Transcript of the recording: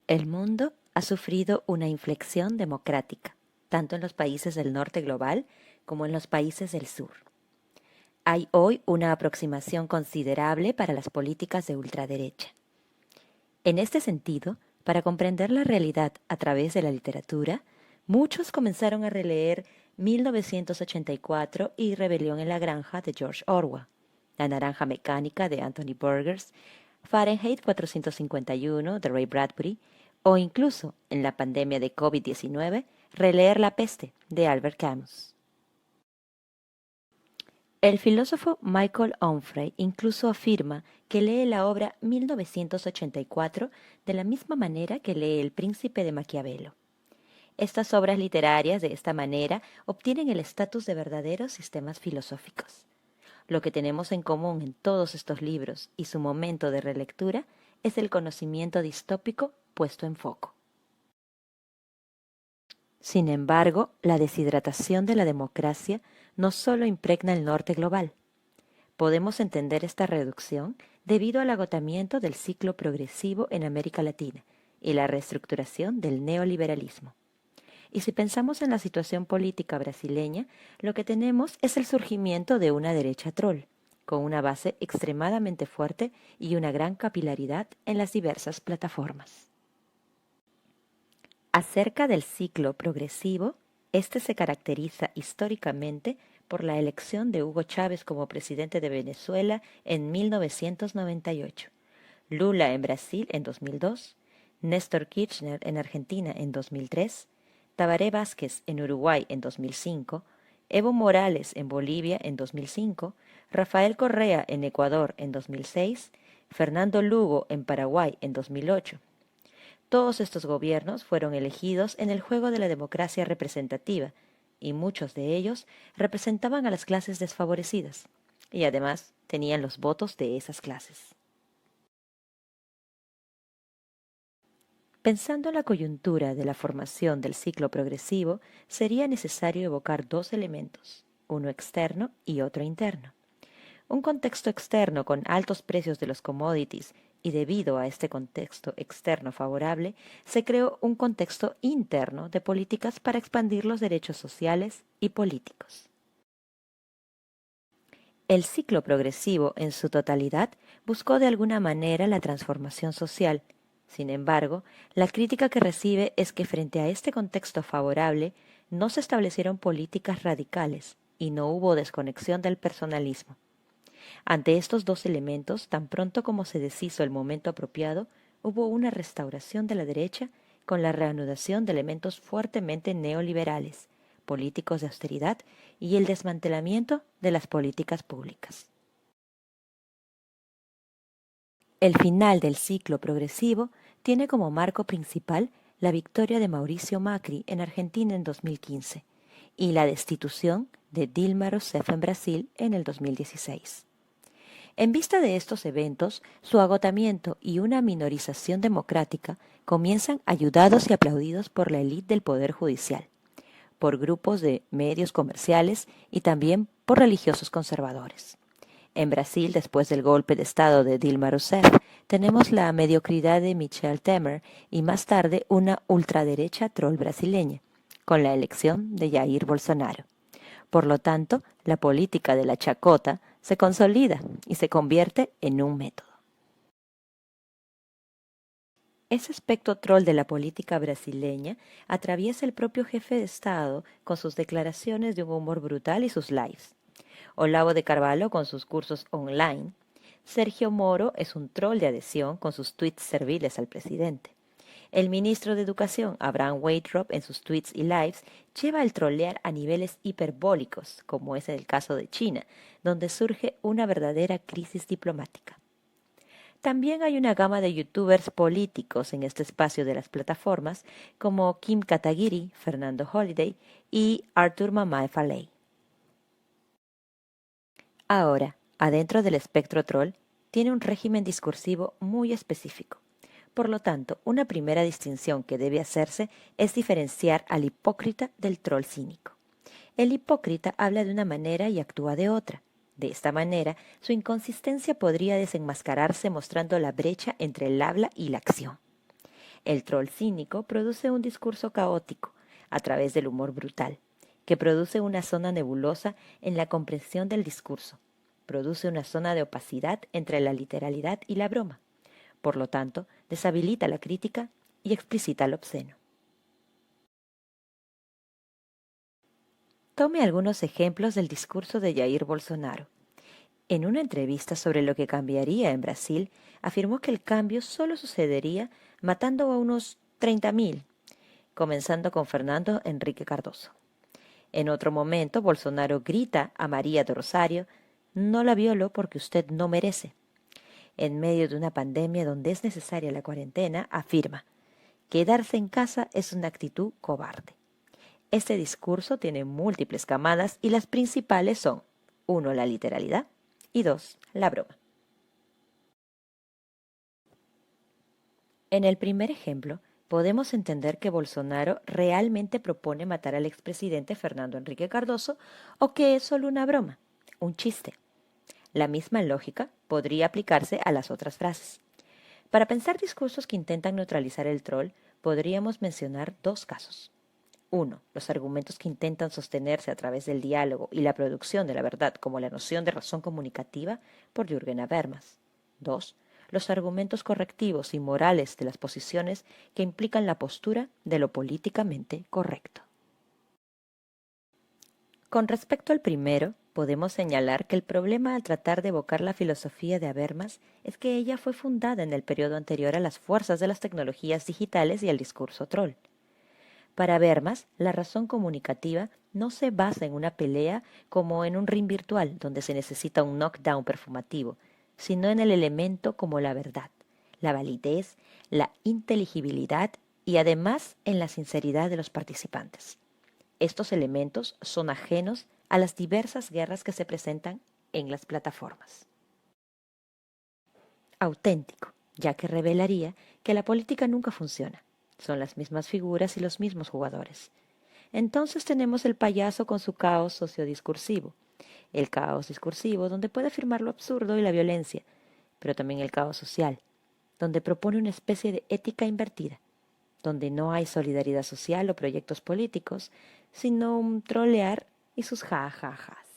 El mundo ha sufrido una inflexión democrática, tanto en los países del norte global como en los países del sur. Hay hoy una aproximación considerable para las políticas de ultraderecha. En este sentido, para comprender la realidad a través de la literatura, muchos comenzaron a releer 1984 y Rebelión en la Granja de George Orwell, La Naranja Mecánica de Anthony Burgess, Fahrenheit 451 de Ray Bradbury, o incluso, en la pandemia de COVID-19, releer La Peste de Albert Camus. El filósofo Michael Onfray incluso afirma que lee la obra 1984 de la misma manera que lee El Príncipe de Maquiavelo. Estas obras literarias, de esta manera, obtienen el estatus de verdaderos sistemas filosóficos. Lo que tenemos en común en todos estos libros y su momento de relectura es el conocimiento distópico puesto en foco. Sin embargo, la deshidratación de la democracia no solo impregna el norte global. Podemos entender esta reducción debido al agotamiento del ciclo progresivo en América Latina y la reestructuración del neoliberalismo. Y si pensamos en la situación política brasileña, lo que tenemos es el surgimiento de una derecha troll, con una base extremadamente fuerte y una gran capilaridad en las diversas plataformas. Acerca del ciclo progresivo, este se caracteriza históricamente por la elección de Hugo Chávez como presidente de Venezuela en 1998, Lula en Brasil en 2002, Néstor Kirchner en Argentina en 2003, Tabaré Vázquez en Uruguay en 2005, Evo Morales en Bolivia en 2005, Rafael Correa en Ecuador en 2006, Fernando Lugo en Paraguay en 2008. Todos estos gobiernos fueron elegidos en el juego de la democracia representativa, y muchos de ellos representaban a las clases desfavorecidas, y además tenían los votos de esas clases. Pensando en la coyuntura de la formación del ciclo progresivo, sería necesario evocar dos elementos, uno externo y otro interno. Un contexto externo con altos precios de los commodities y debido a este contexto externo favorable, se creó un contexto interno de políticas para expandir los derechos sociales y políticos. El ciclo progresivo en su totalidad buscó de alguna manera la transformación social. Sin embargo, la crítica que recibe es que frente a este contexto favorable no se establecieron políticas radicales y no hubo desconexión del personalismo. Ante estos dos elementos, tan pronto como se deshizo el momento apropiado, hubo una restauración de la derecha con la reanudación de elementos fuertemente neoliberales, políticos de austeridad y el desmantelamiento de las políticas públicas. El final del ciclo progresivo tiene como marco principal la victoria de Mauricio Macri en Argentina en 2015 y la destitución de Dilma Rousseff en Brasil en el 2016. En vista de estos eventos, su agotamiento y una minorización democrática comienzan ayudados y aplaudidos por la élite del Poder Judicial, por grupos de medios comerciales y también por religiosos conservadores. En Brasil, después del golpe de Estado de Dilma Rousseff, tenemos la mediocridad de Michel Temer y más tarde una ultraderecha troll brasileña, con la elección de Jair Bolsonaro. Por lo tanto, la política de la chacota se consolida y se convierte en un método. Ese aspecto troll de la política brasileña atraviesa el propio jefe de Estado con sus declaraciones de un humor brutal y sus lives. Olavo de Carvalho con sus cursos online. Sergio Moro es un troll de adhesión con sus tweets serviles al presidente. El ministro de Educación, Abraham Weintraub, en sus tweets y lives, lleva el trolear a niveles hiperbólicos, como es el caso de China, donde surge una verdadera crisis diplomática. También hay una gama de youtubers políticos en este espacio de las plataformas, como Kim Kataguiri, Fernando Holiday y Arthur Mamae Falei. Ahora, adentro del espectro troll, tiene un régimen discursivo muy específico. Por lo tanto, una primera distinción que debe hacerse es diferenciar al hipócrita del troll cínico. El hipócrita habla de una manera y actúa de otra. De esta manera, su inconsistencia podría desenmascararse mostrando la brecha entre el habla y la acción. El troll cínico produce un discurso caótico a través del humor brutal, que produce una zona nebulosa en la comprensión del discurso. Produce una zona de opacidad entre la literalidad y la broma. Por lo tanto, deshabilita la crítica y explicita lo obsceno. Tome algunos ejemplos del discurso de Jair Bolsonaro. En una entrevista sobre lo que cambiaría en Brasil, afirmó que el cambio solo sucedería matando a unos 30.000, comenzando con Fernando Henrique Cardoso. En otro momento, Bolsonaro grita a María de Rosario: «No la violo porque usted no merece». En medio de una pandemia donde es necesaria la cuarentena, afirma: «Quedarse en casa es una actitud cobarde». Este discurso tiene múltiples camadas y las principales son: 1. La literalidad y 2. La broma. En el primer ejemplo, podemos entender que Bolsonaro realmente propone matar al expresidente Fernando Henrique Cardoso o que es solo una broma, un chiste. La misma lógica podría aplicarse a las otras frases. Para pensar discursos que intentan neutralizar el troll, podríamos mencionar dos casos. 1. Los argumentos que intentan sostenerse a través del diálogo y la producción de la verdad, como la noción de razón comunicativa, por Jürgen Habermas. 2. Los argumentos correctivos y morales de las posiciones que implican la postura de lo políticamente correcto. Con respecto al primero, podemos señalar que el problema al tratar de evocar la filosofía de Habermas es que ella fue fundada en el periodo anterior a las fuerzas de las tecnologías digitales y el discurso troll. Para Habermas, la razón comunicativa no se basa en una pelea como en un ring virtual donde se necesita un knockdown perfumativo, sino en el elemento como la verdad, la validez, la inteligibilidad y además en la sinceridad de los participantes. Estos elementos son ajenos a las diversas guerras que se presentan en las plataformas. Auténtico, ya que revelaría que la política nunca funciona. Son las mismas figuras y los mismos jugadores. Entonces tenemos el payaso con su caos sociodiscursivo. El caos discursivo, donde puede afirmar lo absurdo y la violencia, pero también el caos social, donde propone una especie de ética invertida, donde no hay solidaridad social o proyectos políticos, sino un trolear y sus jajajas.